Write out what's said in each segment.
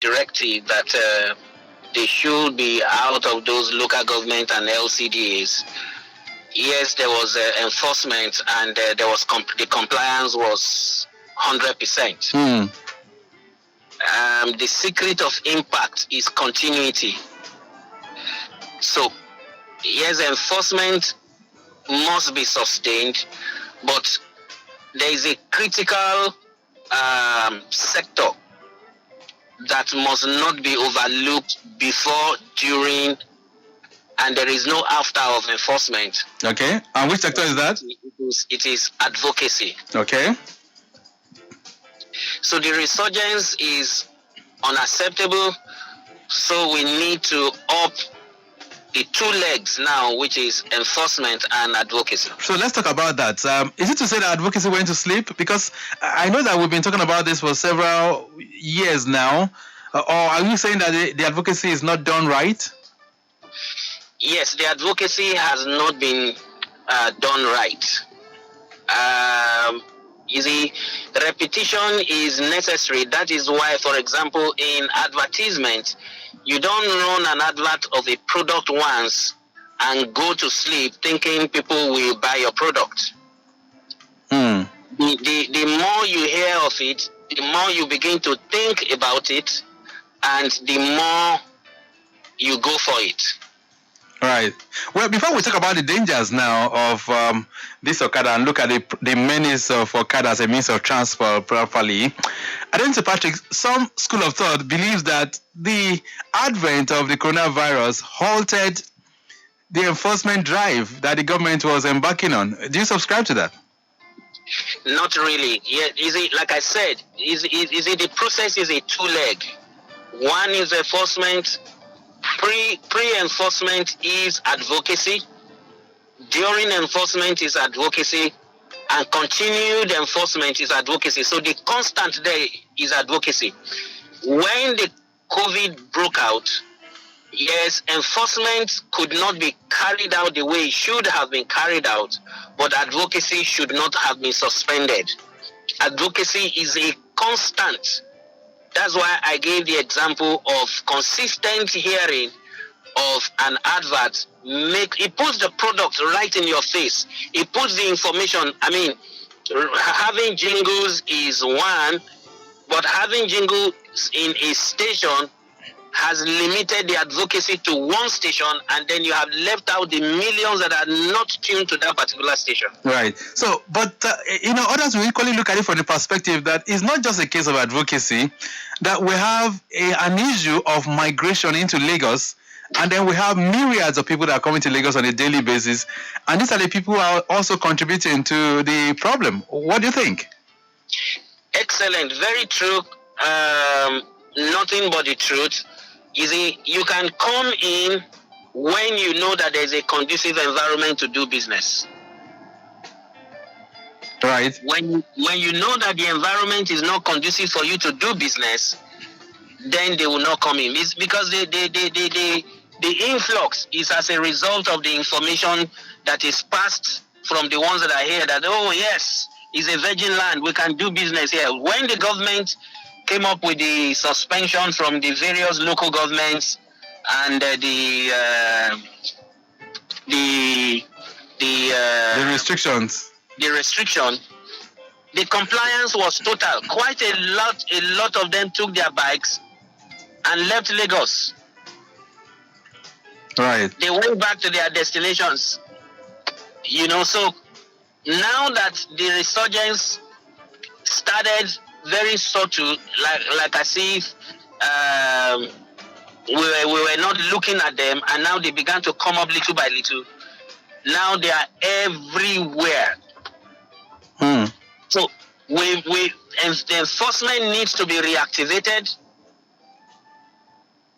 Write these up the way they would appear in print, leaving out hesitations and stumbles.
directive that they should be out of those local government and LCDs. Yes, there was enforcement, and there was the compliance was 100%. The secret of impact is continuity. So, yes, enforcement must be sustained, but there is a critical sector that must not be overlooked before, during, and there is no after of enforcement. Okay, and which sector is that? It is advocacy. Okay. So the resurgence is unacceptable, so we need to up the two legs now, which is enforcement and advocacy. So let's talk about that. Is it to say that advocacy went to sleep? Because I know that we've been talking about this for several years now. Or are you saying that the advocacy is not done right? Yes, the advocacy has not been done right. You see, repetition is necessary. That is why, for example, in advertisement, you don't run an advert of a product once and go to sleep thinking people will buy your product. The more you hear of it, the more you begin to think about it, and the more you go for it. Right. Well, before we talk about the dangers now of this Okada and look at the menace of Okada as a means of transport properly, Adenusi Patrick, some school of thought believes that the advent of the coronavirus halted the enforcement drive that the government was embarking on. Do you subscribe to that? Not really. Yeah, is it like I said? Is it the process is a two-leg? One is enforcement. Pre-enforcement is advocacy. During enforcement is advocacy, and continued enforcement is advocacy. So the constant there is advocacy. When the COVID broke out, yes, enforcement could not be carried out the way it should have been carried out, but advocacy should not have been suspended. Advocacy is a constant. That's why I gave the example of consistent hearing of an advert. It puts the product right in your face. It puts the information. I mean, having jingles is one, but having jingles in a station has limited the advocacy to one station, and then you have left out the millions that are not tuned to that particular station. Right. So, but, others will equally look at it from the perspective that it's not just a case of advocacy, that we have an issue of migration into Lagos, and then we have myriads of people that are coming to Lagos on a daily basis, and these are the people who are also contributing to the problem. What do you think? Excellent. Very true. Nothing but the truth. You can come in when you know that there's a conducive environment to do business. Right. When you know that the environment is not conducive for you to do business, then they will not come in. It's because the influx is as a result of the information that is passed from the ones that are here that, oh yes, it's a virgin land, we can do business here. When the government came up with the suspension from the various local governments and the restrictions. The restriction, the compliance was total. Quite a lot of them took their bikes and left Lagos. Right. They went back to their destinations. So now that the resurgence started very subtle, like as if we were not looking at them, and now they began to come up little by little. Now they are everywhere. So the enforcement needs to be reactivated.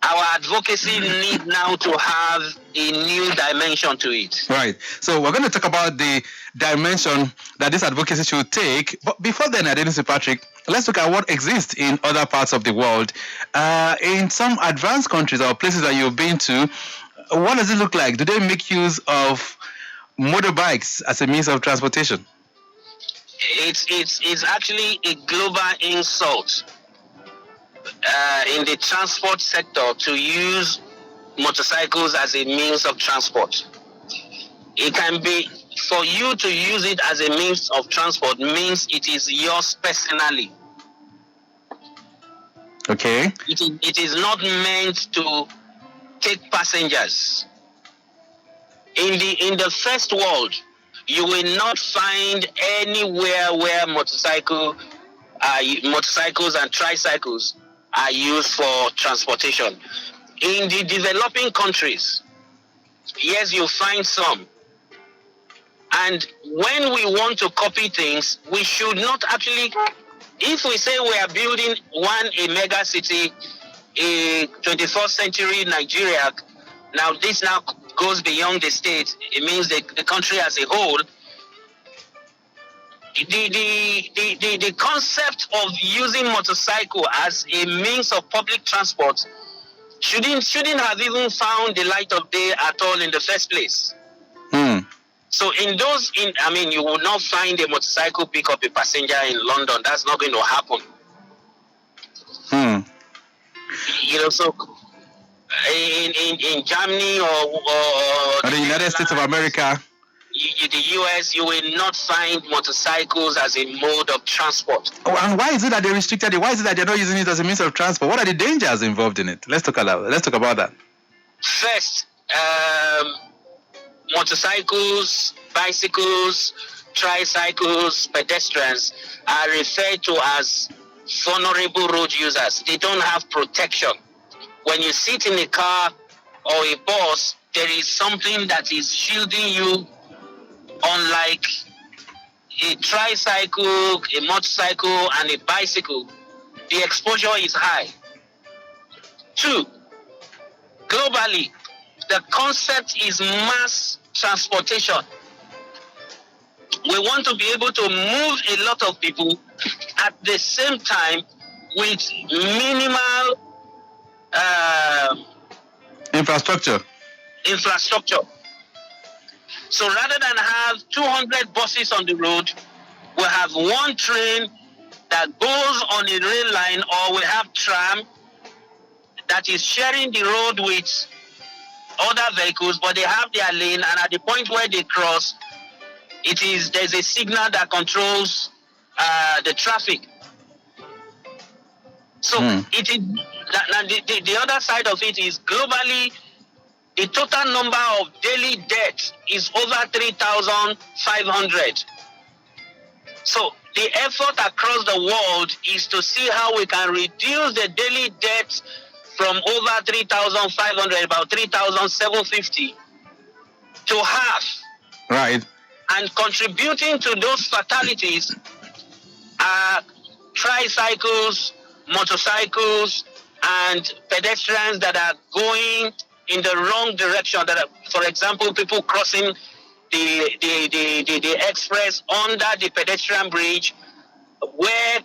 Our advocacy needs now to have a new dimension to it. Right. So we're going to talk about the dimension that this advocacy should take. But before then, Adenusi Patrick, let's look at what exists in other parts of the world. In some advanced countries or places that you've been to, what does it look like? Do they make use of motorbikes as a means of transportation? It's actually a global insult in the transport sector to use motorcycles as a means of transport. It can be, for you to use it as a means of transport means it is yours personally. Okay. It is not meant to take passengers. In the first world, you will not find anywhere where motorcycles and tricycles are used for transportation. In the developing countries, yes, you find some. And when we want to copy things, we should not actually, if we say we are building a mega city, a 21st century Nigeria, now this now goes beyond the state, it means the country as a whole. The concept of using motorcycle as a means of public transport shouldn't have even found the light of day at all in the first place. So you will not find a motorcycle pick up a passenger in London. That's not going to happen. So in Germany or the United States of America, the US, you will not find motorcycles as a mode of transport. Oh, and why is it that they restricted it? Why is it that they're not using it as a means of transport? What are the dangers involved in it? Let's talk about that. First, motorcycles, bicycles, tricycles, pedestrians are referred to as vulnerable road users. They don't have protection. When you sit in a car or a bus, there is something that is shielding you, unlike a tricycle, a motorcycle, and a bicycle. The exposure is high. 2, globally, the concept is mass transportation. We want to be able to move a lot of people at the same time with minimal infrastructure. So rather than have 200 buses on the road, we have one train that goes on a rail line, or we have tram that is sharing the road with other vehicles, but they have their lane, and at the point where they cross, there's a signal that controls the traffic. So it is the other side of it is globally, the total number of daily deaths is over 3,500. So the effort across the world is to see how we can reduce the daily deaths from over 3,500, about 3,750, to half. Right. And contributing to those fatalities are tricycles, motorcycles, and pedestrians that are going in the wrong direction. That are, for example, people crossing the express under the pedestrian bridge, where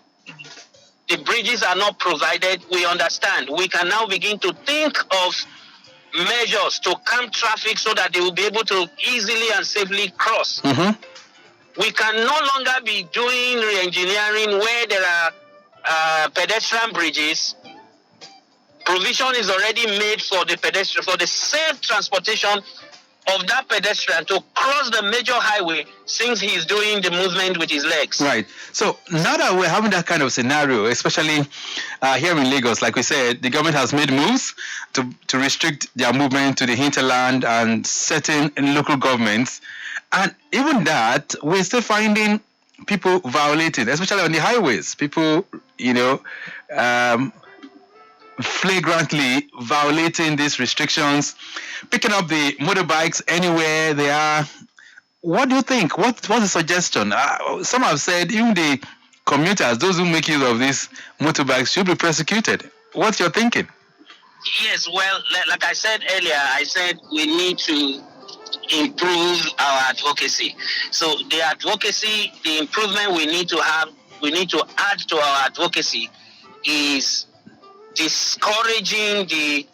the bridges are not provided. We understand. We can now begin to think of measures to calm traffic so that they will be able to easily and safely cross. We can no longer be doing re-engineering where there are pedestrian bridges. Provision is already made for the pedestrian, for the safe transportation of that pedestrian to cross the major highway, since he is doing the movement with his legs. Right. So now that we're having that kind of scenario, especially here in Lagos, like we said, the government has made moves to restrict their movement to the hinterland and certain local governments. And even that, we're still finding people violating, especially on the highways. People, flagrantly violating these restrictions, picking up the motorbikes anywhere they are. What do you think? What's the suggestion? Some have said even the commuters, those who make use of these motorbikes, should be prosecuted. What's your thinking? Yes, well, like I said earlier, I said we need to improve our advocacy. So the improvement we need to add to our advocacy is discouraging the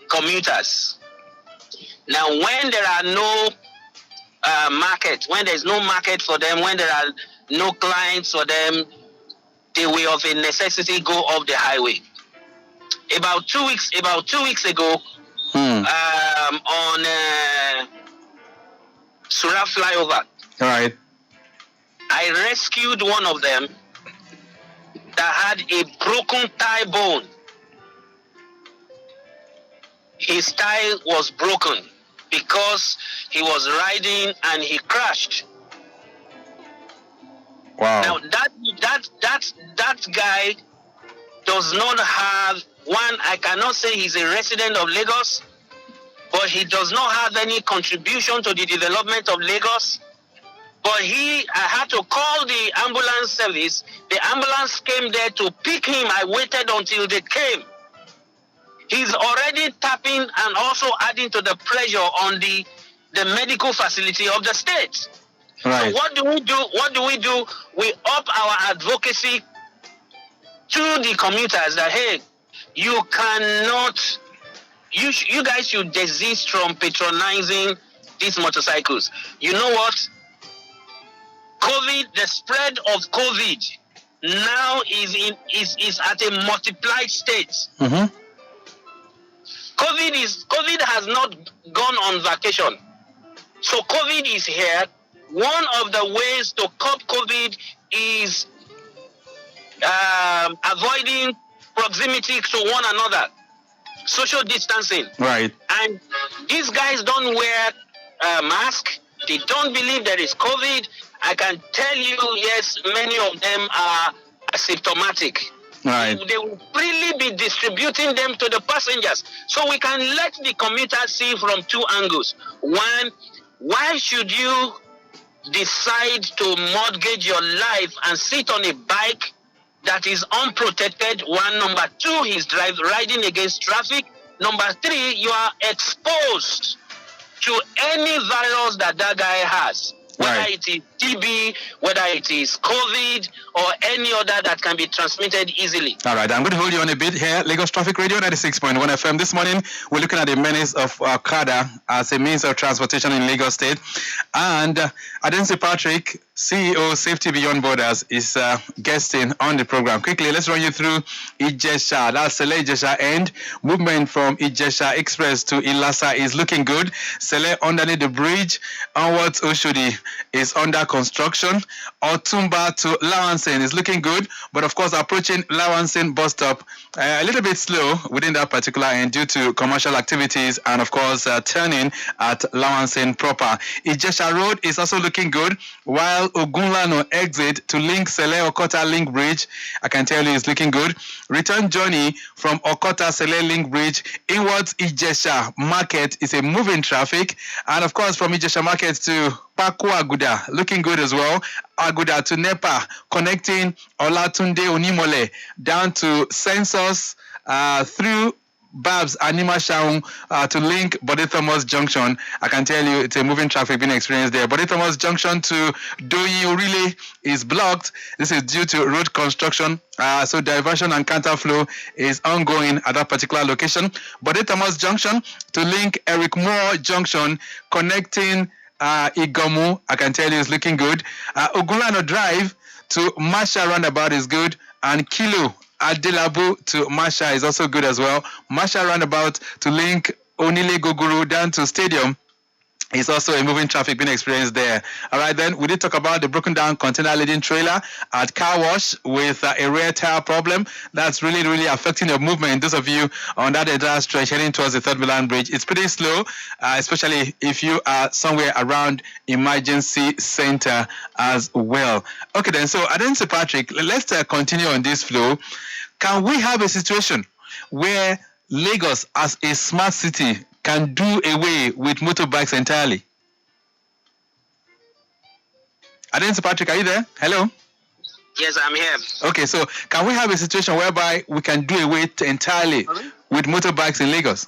commuters. Now, when there are no when there's no market for them, when there are no clients for them, they will of a necessity go off the highway. About 2 weeks ago, on Surah flyover. All right. I rescued one of them that had a broken thigh bone. His thigh was broken because he was riding and he crashed. Wow. Now that guy does not have one. I cannot say he's a resident of Lagos, but he does not have any contribution to the development of Lagos. But I had to call the ambulance service. The ambulance came there to pick him. I waited until they came. He's already tapping and also adding to the pressure on the medical facility of the state. Right. So what do we do? We up our advocacy to the commuters that, hey, you cannot, you guys should desist from patronizing these motorcycles. You know what? The spread of COVID now is at a multiplied state. Mm-hmm. COVID has not gone on vacation. So COVID is here. One of the ways to curb COVID is avoiding proximity to one another, social distancing. Right. And these guys don't wear a mask. They don't believe there is COVID. I can tell you, yes, many of them are asymptomatic. Right. They will freely be distributing them to the passengers. So we can let the commuters see from two angles. One, why should you decide to mortgage your life and sit on a bike that is unprotected? One. Number two, he's riding against traffic. Number three, you are exposed to any virus that guy has. Whether Right. it is TB, whether it is COVID, or any other that can be transmitted easily. All right, I'm going to hold you on a bit here. Lagos Traffic Radio 96.1 FM. This morning, we're looking at the menace of Okada as a means of transportation in Lagos State. And Adenusi Patrick, CEO Safety Beyond Borders, is guesting on the program. Quickly, let's run you through Ijesha. That's Sele Ijesha end. Movement from Ijesha Express to Ilasa is looking good. Sele underneath the bridge onwards Oshodi is under construction. Otumba to Lawansen is looking good, but of course approaching Lawansen bus stop a little bit slow within that particular end due to commercial activities and of course turning at Lawansen proper. Ijesha Road is also looking good, while Ogunlano exit to link Sele Okota Link Bridge, I can tell you is looking good. Return journey from Okota Sele Link Bridge inwards Ijesha Market is a moving traffic, and of course from Ijesha Market to Paku Aguda, looking good as well. Aguda to Nepa, connecting Olatunde Onimole down to Census through Babs Anima Shaung to link Bode Thomas Junction. I can tell you it's a moving traffic being experienced there. Bode Thomas Junction to Doyi Orile is blocked. This is due to road construction. So diversion and counterflow is ongoing at that particular location. Bode Thomas Junction to link Eric Moore Junction, connecting Igomu, I can tell you is looking good. Ogulano Drive to Masha Roundabout is good. And Kilo Adelabu to Masha is also good as well. Masha Roundabout to link Onile Goguru down to Stadium is also a moving traffic being experienced there. All right, then we did talk about the broken down container laden trailer at Car Wash with a rear tire problem. That's really, really affecting your movement. Those of you on that entire stretch heading towards the Third Milan Bridge, it's pretty slow, especially if you are somewhere around emergency center as well. Okay, then, so Adenusi Patrick, let's continue on this flow. Can we have a situation where Lagos as a smart city can do away with motorbikes entirely? Adenusi Patrick, are you there? Hello? Yes, I'm here. Okay, so can we have a situation whereby we can do away entirely with motorbikes in Lagos?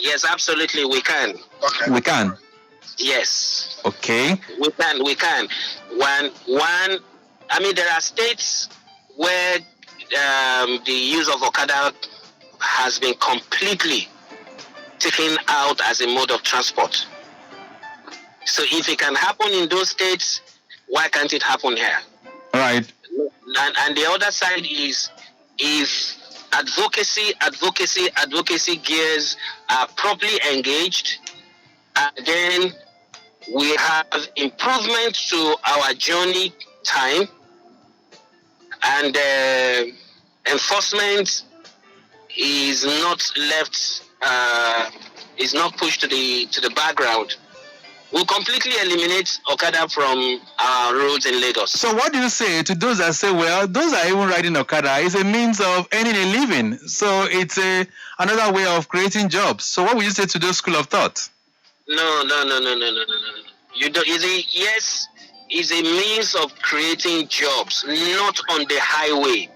Yes, absolutely, we can. Okay. We can? Yes. Okay. We can. There are states where the use of Okada has been completely taken out as a mode of transport. So if it can happen in those states, why can't it happen here? All right. And the other side is, if advocacy gears are properly engaged, and then we have improvement to our journey time, and enforcement is not left, is not pushed to the background. We'll completely eliminate Okada from our roads in Lagos. So what do you say to those that say, well, those are even riding Okada is a means of earning a living, so it's another way of creating jobs. So what would you say to those school of thought? No. You don't. Yes, it's a means of creating jobs, not on the highway.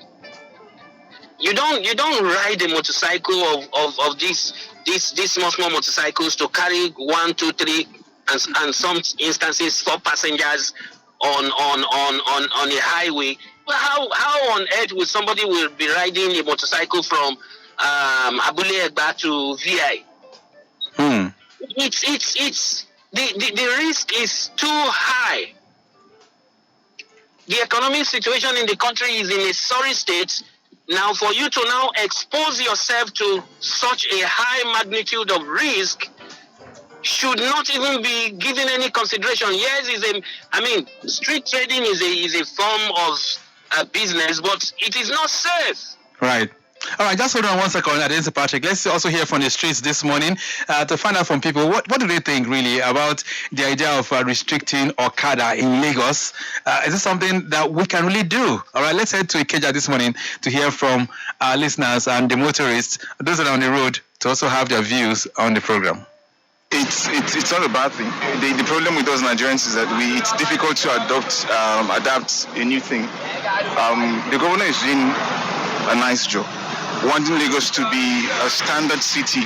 You don't ride a motorcycle of these small motorcycles to carry 1, 2, 3 and some instances 4 passengers on a highway. Well, how on earth will somebody will be riding a motorcycle from Abule Egba to VI? It's the risk is too high. The economic situation in the country is in a sorry state. Now, for you to now expose yourself to such a high magnitude of risk should not even be given any consideration. Yes, street trading is a form of business, but it is not safe. Right. All right, just hold on 1 second, Adenusi Patrick. Let's also hear from the streets this morning to find out from people what do they think really about the idea of restricting Okada in Lagos. Is this something that we can really do? All right, let's head to Ikeja this morning to hear from our listeners and the motorists, those that are on the road, to also have their views on the program. It's not a bad thing. The problem with us Nigerians is that it's difficult to adapt a new thing. The governor is doing a nice job, wanting Lagos to be a standard city.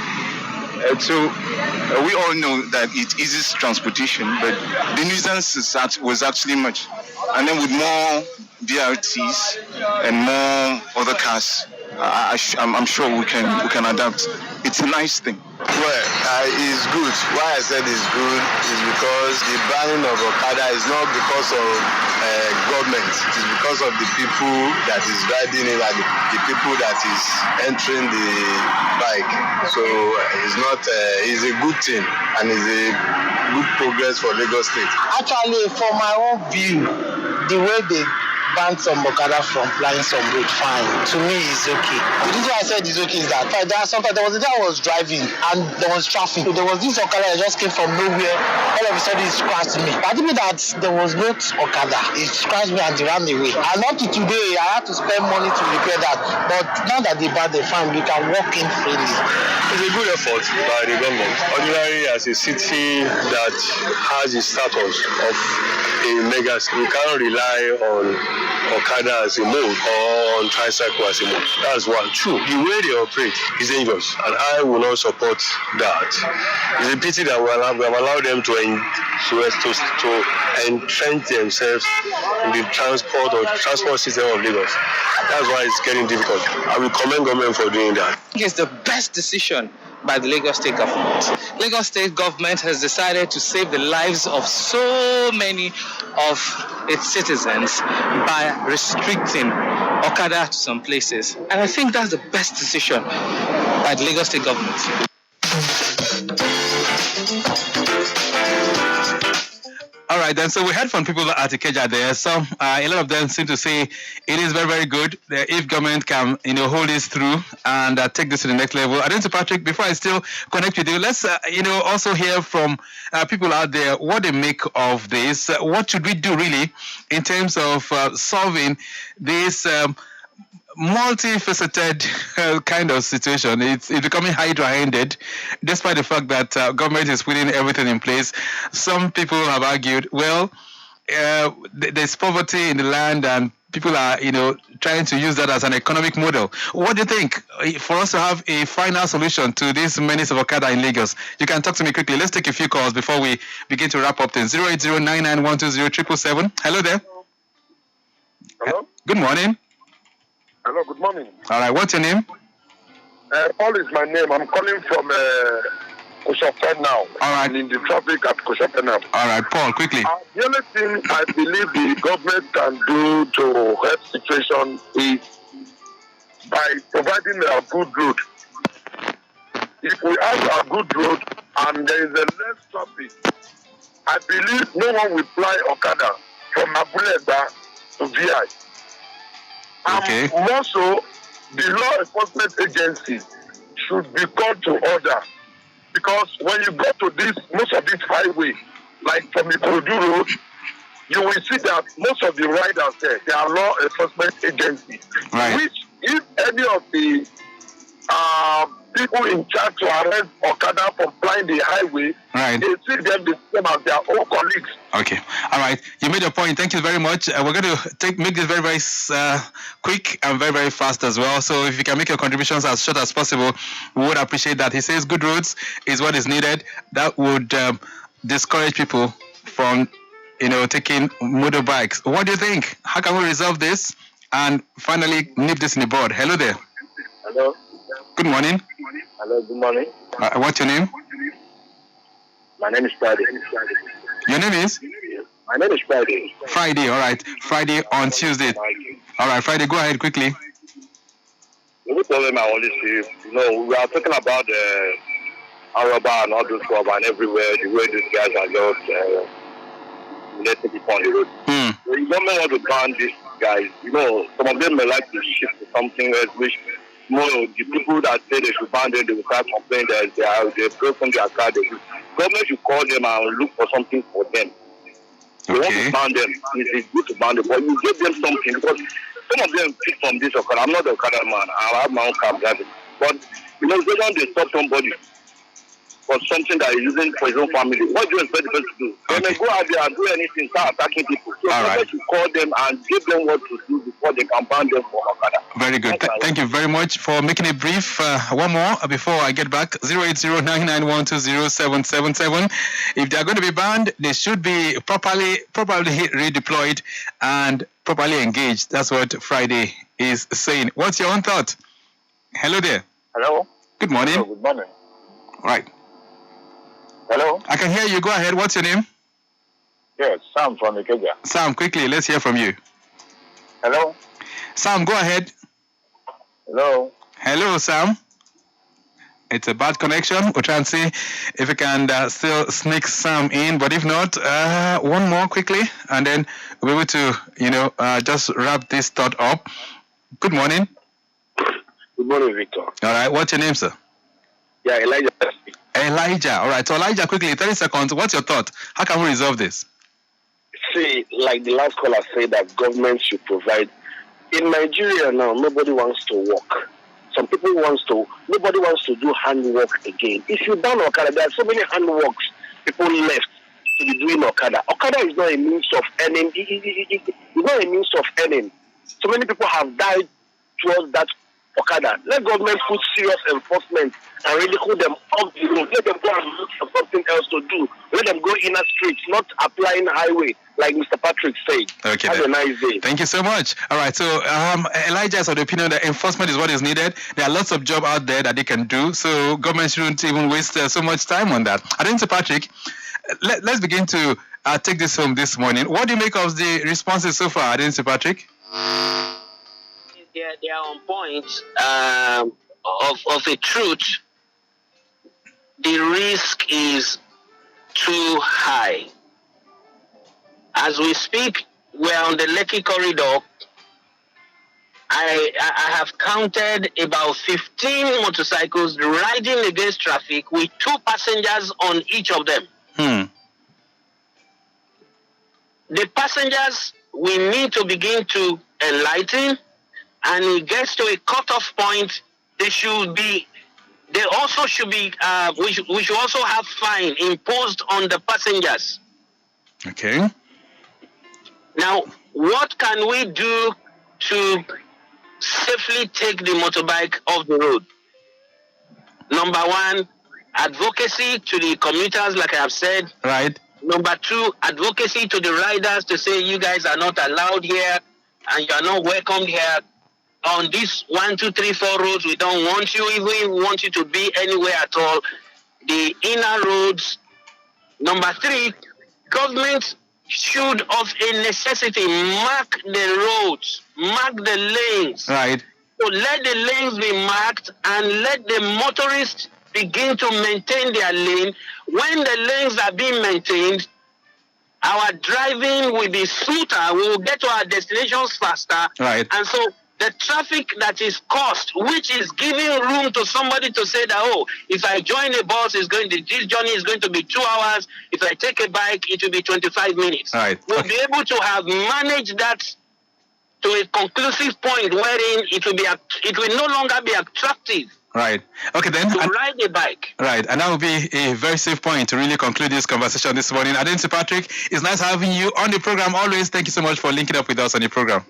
We all know that it eases transportation, but the nuisance was actually much. And then with more BRTs and more other cars, I'm sure we can adapt. It's a nice thing. Well, it's good. Why I said it's good is because the banning of Okada is not because of government. It is because of the people that is riding it and the people that is entering the bike. So it's a good thing and it's a good progress for Lagos State. Actually, from my own view, the way they banned some Okada from flying some road, fine. To me, it's okay. The reason why I said it's okay is that there was a day I was driving and there was traffic. So there was this Okada that just came from nowhere. All of a sudden, it scratched me. But I think that there was no Okada. It scratched me and it ran away. And up to today, I had to spend money to repair that. But now that they banned the fine, we can walk in freely. It's a good effort by the government. Ordinarily, as a city that has the status of a mega city, we cannot rely on Okada as a mode or on tricycle as a mode. That's one. Two, the way they operate is dangerous, and I will not support that. It's a pity that we have allowed them to entrench themselves in the transport system of Lagos. That's why it's getting difficult. I will commend government for doing that. I think it's the best decision by the Lagos State government. Lagos State government has decided to save the lives of so many of its citizens by restricting Okada to some places. And I think that's the best decision by the Lagos State government. All right, then. So we heard from people at Ikeja there. Some, a lot of them seem to say it is very, very good if government can, hold this through and take this to the next level. Adenusi Patrick, before I still connect with you, let's, also hear from people out there what they make of this. What should we do really in terms of solving this multifaceted kind of situation? It's becoming hydra-handed, despite the fact that government is putting everything in place. Some people have argued, well, there's poverty in the land and people are, trying to use that as an economic model. What do you think for us to have a final solution to this menace of Okada in Lagos? You can talk to me quickly. Let's take a few calls before we begin to wrap up things. 08099120777. Hello there. Hello? Good morning. Hello, good morning. All right, what's your name? Paul is my name. I'm calling from Koshope now. All right. I'm in the traffic at Koshope now. All right, Paul, quickly. The only thing I believe the government can do to help situation is by providing a good road. If we have a good road and there is a less traffic, I believe no one will fly Okada from Abuleba to VI. Okay. And more so, the law enforcement agency should be called to order. Because when you go to most of these highways, like from the Ikorodu Road, you will see that most of the riders there, they are law enforcement agencies. Right. Which, if any of the people in charge to arrest Okada from flying the highway, right, they see them the same as their own colleagues. Okay. All right. You made your point. Thank you very much. We're going to make this very, very quick and very, very fast as well. So if you can make your contributions as short as possible, we would appreciate that. He says good roads is what is needed. That would discourage people from, taking motorbikes. What do you think? How can we resolve this and finally nip this in the bud? Hello there. Hello. Good morning. Hello, good morning. What's your name? My name is Friday. Your name is? My name is Friday. Friday, all right. Friday on Tuesday. All right, Friday, go ahead quickly. The only problem I always see, we are talking about the Araba and all those stuff and everywhere, the way these guys are just letting people on the road. The government want to ban these guys. Some of them may like to shift to something else, which the people that say they should ban them, they will start complaining that they broken their car. Government should call them and look for something for them. They want to ban them. It's good to ban them, but you give them something because some of them pick from this Okada. I'm not the Okada man. I have my own car driving. But they don't stop somebody for something that he's using for his own family. What do you expect the person to do? They may go out there and do anything, start attacking people. So government should call them and give them what to do before they can ban them for Okada. Very good. Thank you very much for making it brief. One more before I get back. 08099120777. If they are going to be banned, they should be properly redeployed and properly engaged. That's what Friday is saying. What's your own thought? Hello there. Hello. Good morning. Hello, good morning. Right. Hello. I can hear you. Go ahead. What's your name? Yes, Sam from Ikeja. Sam, quickly. Let's hear from you. Hello. Sam, go ahead. Hello. Hello, Sam. It's a bad connection. We'll try and see if we can still sneak Sam in. But if not, one more quickly, and then we'll be able to, just wrap this thought up. Good morning. Good morning, Victor. All right. What's your name, sir? Yeah, Elijah. Elijah. All right. So, Elijah, quickly, 30 seconds. What's your thought? How can we resolve this? See, like the last caller said, that government should provide. In Nigeria now, nobody wants to work. Nobody wants to do handwork again. If you ban Okada, there are so many handworks people left to be doing Okada. Okada is not a means of earning. It's not a means of earning. So many people have died towards that Okada. Let government put serious enforcement and ridicule them off the road. Let them go and look for something else to do. Let them go inner streets, not applying highway, like Mr. Patrick said. Okay. Have a nice day. Thank you so much. All right. So Elijah is of the opinion that enforcement is what is needed. There are lots of jobs out there that they can do. So government shouldn't even waste so much time on that. Adenusi Patrick, let's begin to take this home this morning. What do you make of the responses so far, Adenusi Patrick? They are on point of a truth. The risk is too high. As we speak, we're on the Lekki corridor. I have counted about 15 motorcycles riding against traffic with 2 passengers on each of them. The passengers, we need to begin to enlighten, and it gets to a cutoff point. We should also have fine imposed on the passengers. Okay. Now, what can we do to safely take the motorbike off the road? Number one, advocacy to the commuters, like I have said. Right. Number two, advocacy to the riders to say you guys are not allowed here and you are not welcomed here. On these 1, 2, 3, 4 roads, we don't want you. Even if we want you to be anywhere at all, the inner roads. Number three, government should, of a necessity, mark the roads, mark the lanes. Right. So let the lanes be marked and let the motorists begin to maintain their lane. When the lanes are being maintained, our driving will be smoother. We will get to our destinations faster. Right. And so the traffic that is caused, which is giving room to somebody to say that, oh, if I join a bus, this journey is going to be 2 hours. If I take a bike, it will be 25 minutes. Right. We'll be able to have managed that to a conclusive point wherein it will no longer be attractive. Right. Okay, then. To ride a bike. Right. And that will be a very safe point to really conclude this conversation this morning. Adenusi Patrick, it's nice having you on the program always. Thank you so much for linking up with us on the program.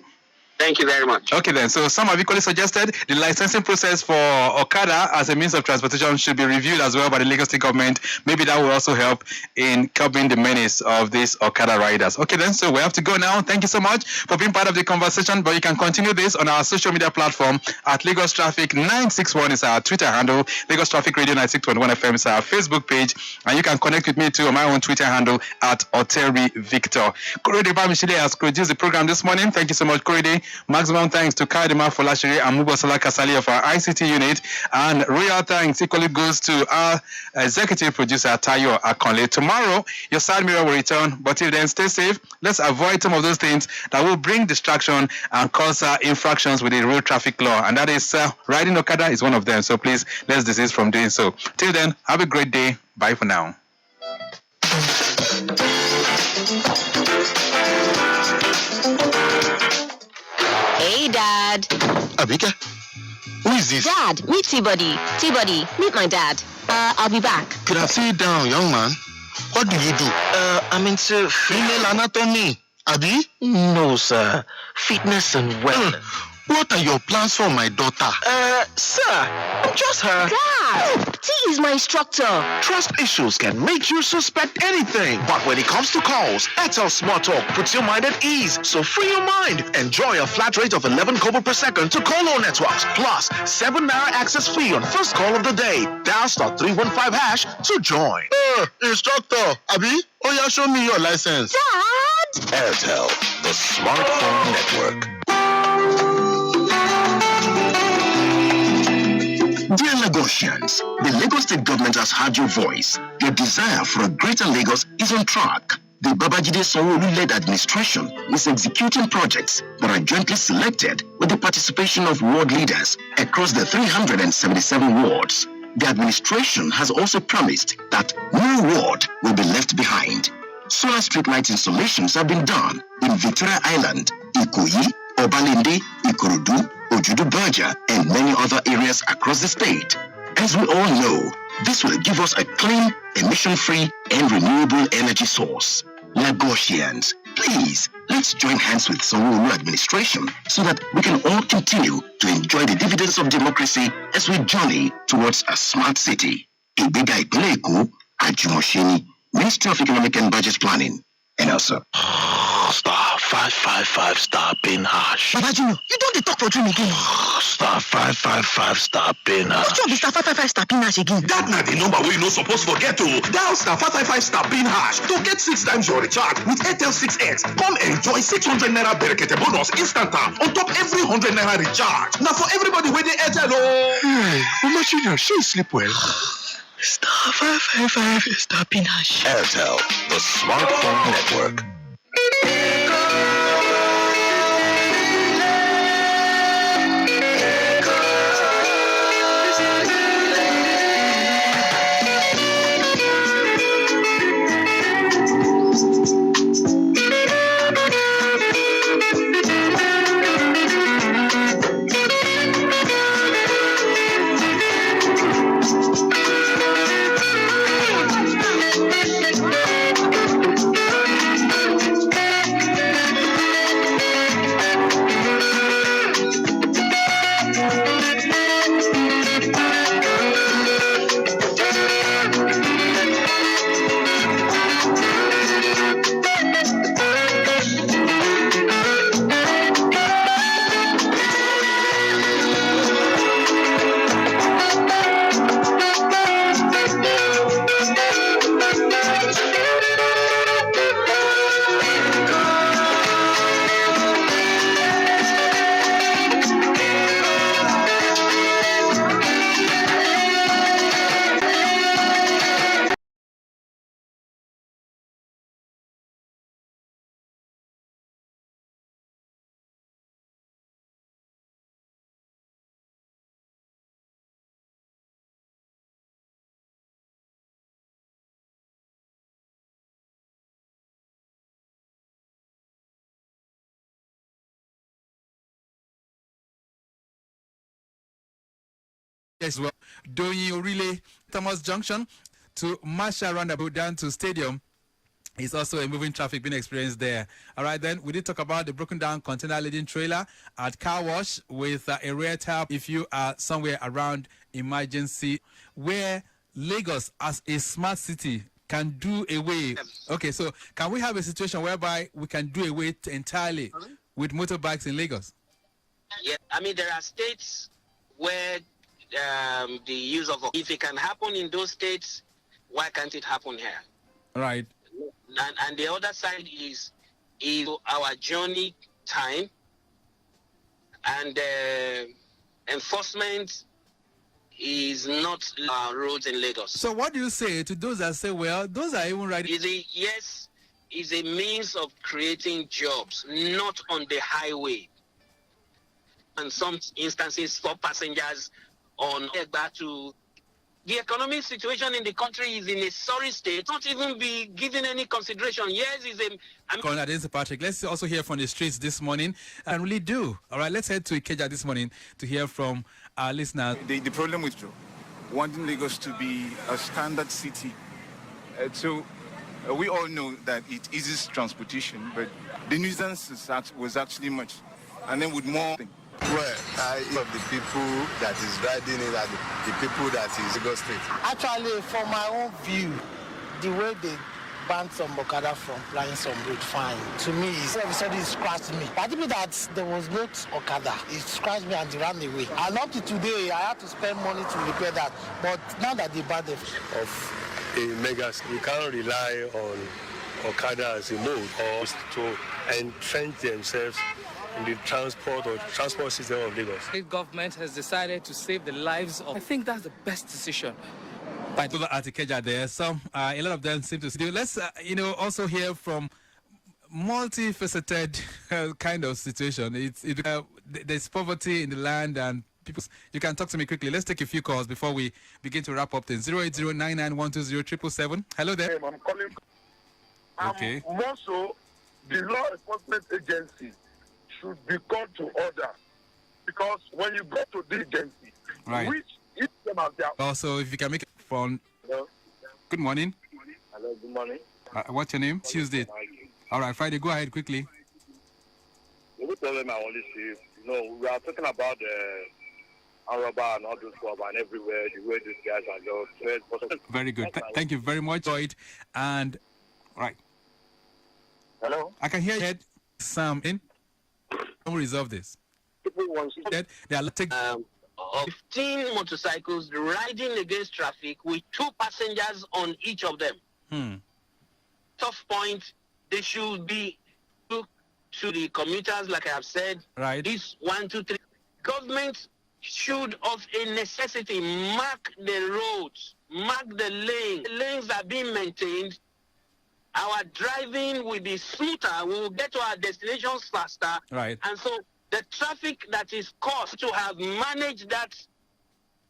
Thank you very much. Okay then, so some have equally suggested the licensing process for Okada as a means of transportation should be reviewed as well by the Lagos State government. Maybe that will also help in curbing the menace of these Okada riders. Okay then, so we have to go now. Thank you so much for being part of the conversation, but you can continue this on our social media platform at Lagos Traffic 961 is our Twitter handle, Lagos Traffic Radio 96.1 FM is our Facebook page, and you can connect with me too on my own Twitter handle at Oteri Victor. Korede Bamishile has produced the program this morning. Thank you so much, Korede. Maximum thanks to Kaidema Folashiri and Mubosola Kasali of our ICT unit, and royal thanks equally goes to our executive producer Tayo Akonle. Tomorrow, your side mirror will return, but till then, stay safe. Let's avoid some of those things that will bring distraction and cause infractions with the road traffic law, and that is riding Okada is one of them. So please, let's desist from doing so. Till then, have a great day. Bye for now. Hey, Dad. Abika, who is this? Dad, meet T-Buddy. T-Buddy, meet my dad. I'll be back. Could I sit down, young man? What do you do? I'm into Female anatomy, Abi? No, sir. Fitness and wellness. What are your plans for my daughter? Sir, I'm just her. Dad, T is my instructor. Trust issues can make you suspect anything. But when it comes to calls, Airtel Smart Talk puts your mind at ease. So free your mind. Enjoy a flat rate of 11 kobo per second to call all networks. Plus, 7 naira access fee on first call of the day. Dial *315# to join. Instructor, Abi? Oh, yeah, show me your license. Dad! Airtel, the smartphone network. Dear Lagosians, the Lagos State government has heard your voice. Your desire for a greater Lagos is on track. The Babajide Sanwo-Olu-led administration is executing projects that are jointly selected with the participation of ward leaders across the 377 wards. The administration has also promised that no ward will be left behind. Solar streetlight installations have been done in Victoria Island, Ikoyi, Obalende, Ikorodu, Ojudu Berger, and many other areas across the state. As we all know, this will give us a clean, emission-free, and renewable energy source. Lagosians, please, let's join hands with Sanwo-Olu administration so that we can all continue to enjoy the dividends of democracy as we journey towards a smart city. Ibega Ipinle Eko, Ajumosheni, Ministry of Economic and Budget Planning, and also *555* Baba Junior, you don't talk for dream again. *555* What's wrong with *555* again? That na the number wey you no suppose forget to dial *555* to get 6 times your recharge with Airtel 6x. Come enjoy 600 naira berekete bonus instant on top every 100 naira recharge. Now for everybody wey dey Airtel o. Hey, Mama Junior, she sleep well. *555*. Airtel, the smartphone network. as well. Doyin Relay, Thomas Junction to Marshall Roundabout down to Stadium. It's also a moving traffic being experienced there. All right, then we did talk about the broken down container laden trailer at car wash with a rear tire. If you are somewhere around emergency, where Lagos as a smart city can do away. Okay, so can we have a situation whereby we can do away entirely with motorbikes in Lagos? Yeah, I mean, there are states where the use of, if it can happen in those states, why can't it happen here? Right. And the other side is our journey time and enforcement is not roads in Lagos. So what do you say to those that say, well, those are even right? Is a means of creating jobs, not on the highway. And some instances for passengers on Egba to the economic situation in the country is in a sorry state, not even be given any consideration. Yes, Adenusi Patrick, let's also hear from the streets this morning and really do. All right, let's head to Ikeja this morning to hear from our listeners. The problem with wanting Lagos to be a standard city, we all know that it eases transportation, but the nuisance was actually much. And then with more... Well, of the people that is riding it and the people that is Lagos State. Actually, from my own view, the way they banned some Okada from flying some road, fine. To me, everybody scratched me. But even that there was no Okada, it scratched me and they ran away. And up to today, I had to spend money to repair that. But now that they banned them. Of a megas, we can't rely on Okada as a mode or to entrench themselves in the transport system of Lagos. The government has decided to save the lives of... I think that's the best decision. By people at Ikeja there, some a lot of them seem to do. Let's also hear from multifaceted kind of situation. There's poverty in the land and people. You can talk to me quickly. Let's take a few calls before we begin to wrap up. Then 08099120777. Hello there. I'm calling. Okay. More so, the law enforcement agency should be called to order, because when you go to the agency, right, which each them have their... Also, if you can make it from... Hello? Good morning. Hello, good morning. What's your name? Tuesday. All right, Friday, go ahead quickly. The only problem I always see, we are talking about the Araba and all those stuff and everywhere, the way these guys are just... Very good. Thank you very much, Lloyd. And, right. Hello? I can hear you. Sam in. Don't resolve this. People want they are taking 15 motorcycles riding against traffic with 2 passengers on each of them. Tough point. They should be to the commuters, like I have said. Right. This 1, 2, 3. Government should, of a necessity, mark the roads, mark the lanes. The lanes are being maintained. Our driving will be smoother. We will get to our destinations faster. Right. And so the traffic that is caused to have managed that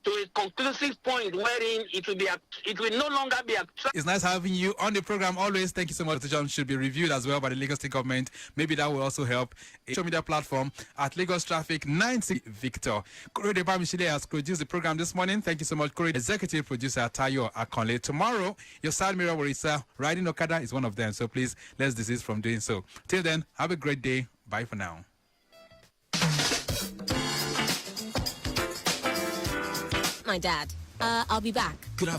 to a conclusive point wherein it will no longer be a... It's nice having you on the program always. Thank you so much. The decision should be reviewed as well by the Lagos State government. Maybe that will also help. Social media platform at Lagos Traffic 90 Victor. Kore de Bamishile has produced the program this morning. Thank you so much, Kore. Executive producer Tayo Akonle. Tomorrow, your side mirror Warisa riding Okada is one of them. So please, let's desist from doing so. Till then, have a great day. Bye for now. My dad. I'll be back. Good afternoon.